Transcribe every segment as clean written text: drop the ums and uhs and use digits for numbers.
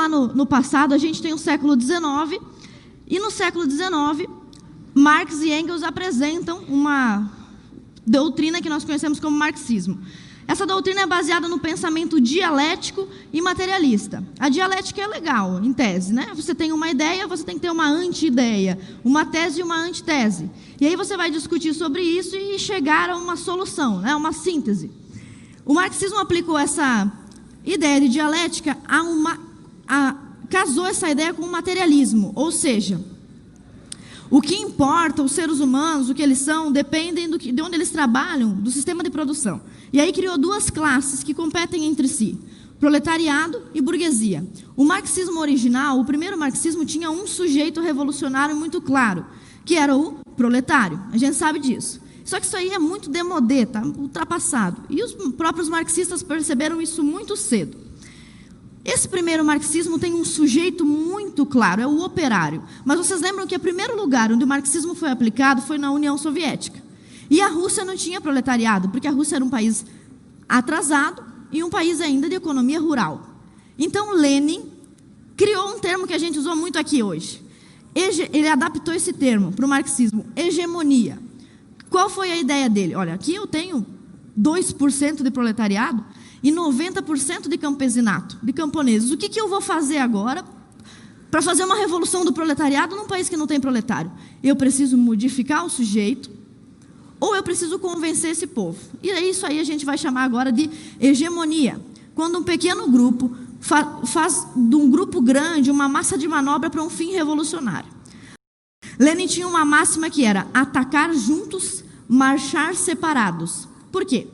lá no passado, a gente tem o século XIX, e no século XIX, Marx e Engels apresentam uma doutrina que nós conhecemos como marxismo. Essa doutrina é baseada no pensamento dialético e materialista. A dialética é legal, em tese, né? Você tem uma ideia, você tem que ter uma anti-ideia, uma tese e uma antitese. E aí você vai discutir sobre isso e chegar a uma solução, né? Uma síntese. O marxismo aplicou essa ideia de dialética casou essa ideia com o materialismo, ou seja, o que importa, os seres humanos, o que eles são, dependem de onde eles trabalham, do sistema de produção. E aí criou duas classes que competem entre si, proletariado e burguesia. O marxismo original, o primeiro marxismo, tinha um sujeito revolucionário muito claro, que era o proletário. A gente sabe disso. Só que isso aí é muito démodé, está ultrapassado. E os próprios marxistas perceberam isso muito cedo. Esse primeiro marxismo tem um sujeito muito claro, é o operário. Mas vocês lembram que o primeiro lugar onde o marxismo foi aplicado foi na União Soviética. E a Rússia não tinha proletariado, porque a Rússia era um país atrasado e um país ainda de economia rural. Então Lenin criou um termo que a gente usou muito aqui hoje. Ele adaptou esse termo para o marxismo, hegemonia. Qual foi a ideia dele? Olha, aqui eu tenho 2% de proletariado e 90% de campesinato, de camponeses. O que eu vou fazer agora para fazer uma revolução do proletariado num país que não tem proletário? Eu preciso modificar o sujeito ou eu preciso convencer esse povo? E isso aí a gente vai chamar agora de hegemonia. Quando um pequeno grupo faz de um grupo grande uma massa de manobra para um fim revolucionário. Lenin tinha uma máxima que era atacar juntos, marchar separados. Por quê?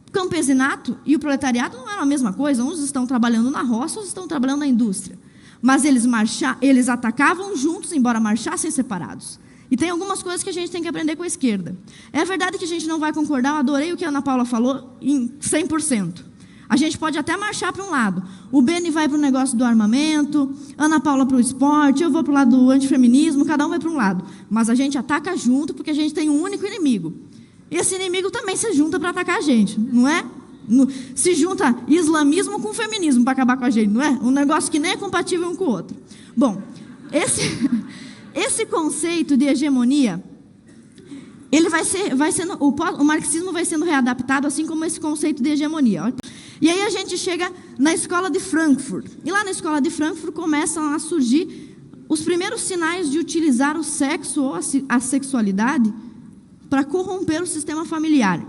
O campesinato e o proletariado não eram a mesma coisa. Uns estão trabalhando na roça, outros estão trabalhando na indústria. Mas eles atacavam juntos, embora marchassem separados. E tem algumas coisas que a gente tem que aprender com a esquerda. É verdade que a gente não vai concordar, eu adorei o que a Ana Paula falou, em 100%. A gente pode até marchar para um lado. O Beni vai para o negócio do armamento, Ana Paula para o esporte, eu vou para o lado do antifeminismo, cada um vai para um lado. Mas a gente ataca junto porque a gente tem um único inimigo. E esse inimigo também se junta para atacar a gente, não é? Se junta islamismo com feminismo para acabar com a gente, não é? Um negócio que nem é compatível um com o outro. Bom, esse conceito de hegemonia, ele o marxismo vai sendo readaptado, assim como esse conceito de hegemonia. E aí a gente chega na escola de Frankfurt. E lá na escola de Frankfurt começam a surgir os primeiros sinais de utilizar o sexo ou a sexualidade para corromper o sistema familiar.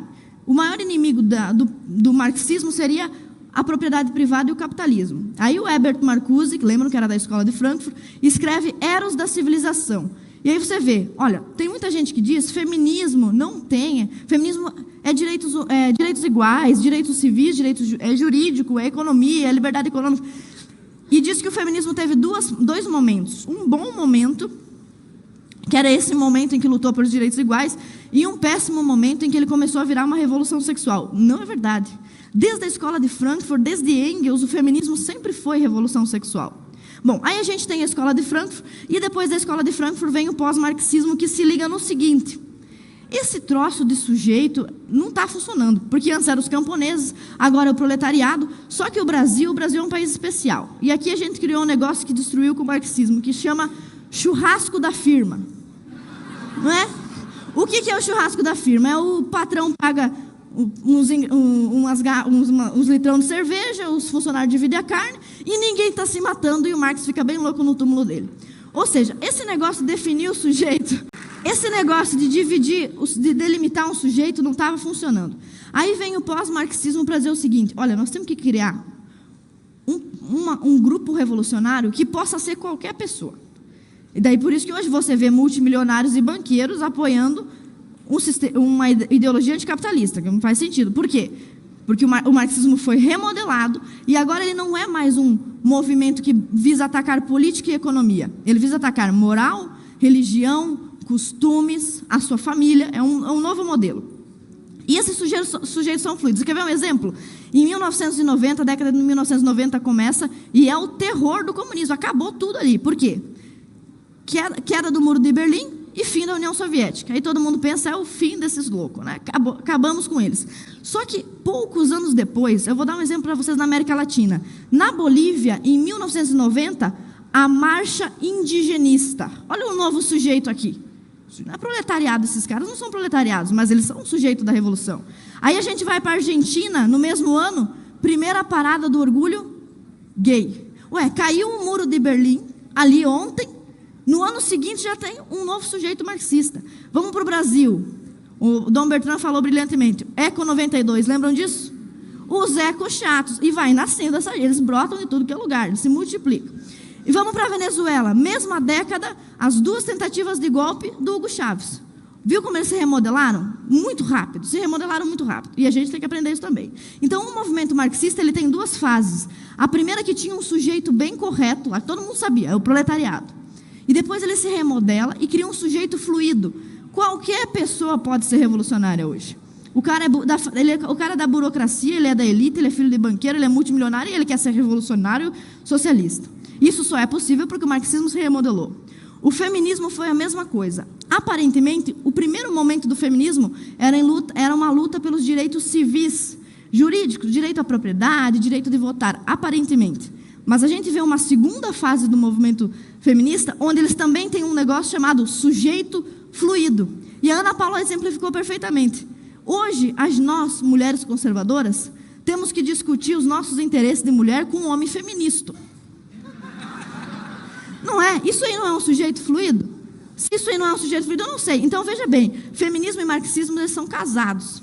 O maior inimigo do marxismo seria a propriedade privada e o capitalismo. Aí o Herbert Marcuse, que lembram que era da escola de Frankfurt, escreve Eros da Civilização. E aí você vê, olha, tem muita gente que diz feminismo não tem, feminismo é direitos iguais, direitos civis, é jurídico, é economia, é liberdade econômica. E diz que o feminismo teve dois momentos. Um bom momento, que era esse momento em que lutou por direitos iguais, e um péssimo momento em que ele começou a virar uma revolução sexual. Não é verdade. Desde a escola de Frankfurt, desde Engels, o feminismo sempre foi revolução sexual. Bom, aí a gente tem a escola de Frankfurt, e depois da escola de Frankfurt vem o pós-marxismo, que se liga no seguinte: esse troço de sujeito não está funcionando, porque antes eram os camponeses, agora é o proletariado, só que o Brasil é um país especial. E aqui a gente criou um negócio que destruiu com o marxismo, que chama churrasco da firma. Não é? O que é o churrasco da firma? É o patrão paga uns litrão de cerveja, os funcionários dividem a carne, e ninguém está se matando, e o Marx fica bem louco no túmulo dele. Ou seja, esse negócio de definir o sujeito, esse negócio de de delimitar um sujeito não estava funcionando. Aí vem o pós-marxismo para dizer o seguinte: olha, nós temos que criar um grupo revolucionário que possa ser qualquer pessoa. E daí por isso que hoje você vê multimilionários e banqueiros apoiando uma ideologia anticapitalista, que não faz sentido. Por quê? Porque o marxismo foi remodelado e agora ele não é mais um movimento que visa atacar política e economia. Ele visa atacar moral, religião, costumes, a sua família. É um novo modelo. E esses sujeitos são fluidos. Quer ver um exemplo? Em 1990, a década de 1990 começa e é o terror do comunismo. Acabou tudo ali. Por quê? Queda do Muro de Berlim e fim da União Soviética. Aí todo mundo pensa, é o fim desses loucos, né? Acabamos com eles. Só que, poucos anos depois, eu vou dar um exemplo para vocês na América Latina. Na Bolívia, em 1990, a Marcha Indigenista. Olha um novo sujeito aqui. Não é proletariado, esses caras não são proletariados, mas eles são um sujeito da Revolução. Aí a gente vai para a Argentina, no mesmo ano, primeira parada do orgulho gay. Ué, caiu o muro de Berlim, ali ontem, no ano seguinte já tem um novo sujeito marxista. Vamos para o Brasil. O Dom Bertrand falou brilhantemente. Eco 92, lembram disso? Os ecos chatos. E vai nascendo eles brotam de tudo que é lugar, eles se multiplicam. E vamos para a Venezuela. Mesma década, as 2 tentativas de golpe do Hugo Chávez. Viu como eles se remodelaram? Muito rápido. Se remodelaram muito rápido. E a gente tem que aprender isso também. Então, o movimento marxista ele tem 2 fases. A primeira que tinha um sujeito bem correto, lá todo mundo sabia, é o proletariado. E depois ele se remodela e cria um sujeito fluido. Qualquer pessoa pode ser revolucionária hoje. O cara é da burocracia, ele é da elite, ele é filho de banqueiro, ele é multimilionário e ele quer ser revolucionário socialista. Isso só é possível porque o marxismo se remodelou. O feminismo foi a mesma coisa. Aparentemente, o primeiro momento do feminismo era uma luta pelos direitos civis, jurídicos, direito à propriedade, direito de votar, aparentemente. Mas a gente vê uma segunda fase do movimento feminista, onde eles também têm um negócio chamado sujeito fluido. E a Ana Paula exemplificou perfeitamente. Hoje, nós, mulheres conservadoras, temos que discutir os nossos interesses de mulher com um homem feminista. Não é? Isso aí não é um sujeito fluido? Se isso aí não é um sujeito fluido, eu não sei. Então, veja bem, feminismo e marxismo, eles são casados.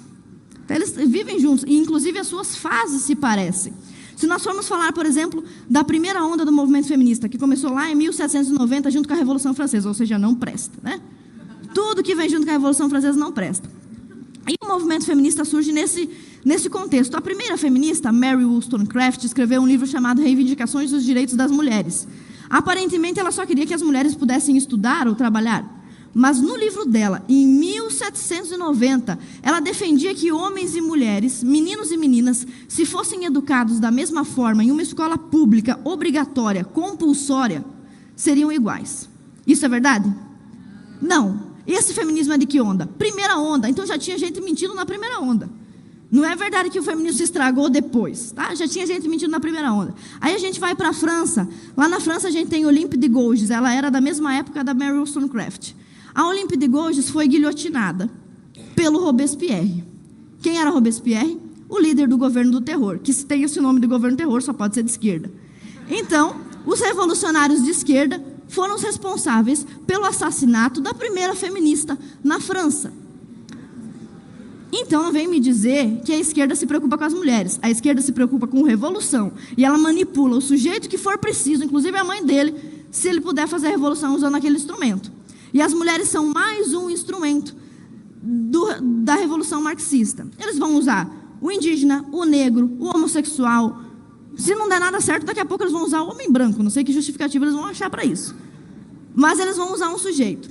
Então, eles vivem juntos, e inclusive as suas fases se parecem. Se nós formos falar, por exemplo, da primeira onda do movimento feminista, que começou lá em 1790, junto com a Revolução Francesa, ou seja, não presta, né? Tudo que vem junto com a Revolução Francesa não presta. E o movimento feminista surge nesse contexto. A primeira feminista, Mary Wollstonecraft, escreveu um livro chamado Reivindicações dos Direitos das Mulheres. Aparentemente, ela só queria que as mulheres pudessem estudar ou trabalhar. Mas no livro dela, em 1790, ela defendia que homens e mulheres, meninos e meninas, se fossem educados da mesma forma em uma escola pública, obrigatória, compulsória, seriam iguais. Isso é verdade? Não. Esse feminismo é de que onda? Primeira onda. Então já tinha gente mentindo na primeira onda. Não é verdade que o feminismo se estragou depois, tá? Já tinha gente mentindo na primeira onda. Aí a gente vai para a França. Lá na França a gente tem Olympe de Gouges. Ela era da mesma época da Mary Wollstonecraft. A Olympe de Gouges foi guilhotinada pelo Robespierre. Quem era Robespierre? O líder do governo do terror. Que se tem esse nome de governo do terror, só pode ser de esquerda. Então, os revolucionários de esquerda foram os responsáveis pelo assassinato da primeira feminista na França. Então, vem me dizer que a esquerda se preocupa com as mulheres. A esquerda se preocupa com revolução. E ela manipula o sujeito que for preciso, inclusive a mãe dele, se ele puder fazer a revolução usando aquele instrumento. E as mulheres são mais um instrumento da revolução marxista. Eles vão usar o indígena, o negro, o homossexual. Se não der nada certo, daqui a pouco eles vão usar o homem branco. Não sei que justificativa eles vão achar para isso. Mas eles vão usar um sujeito.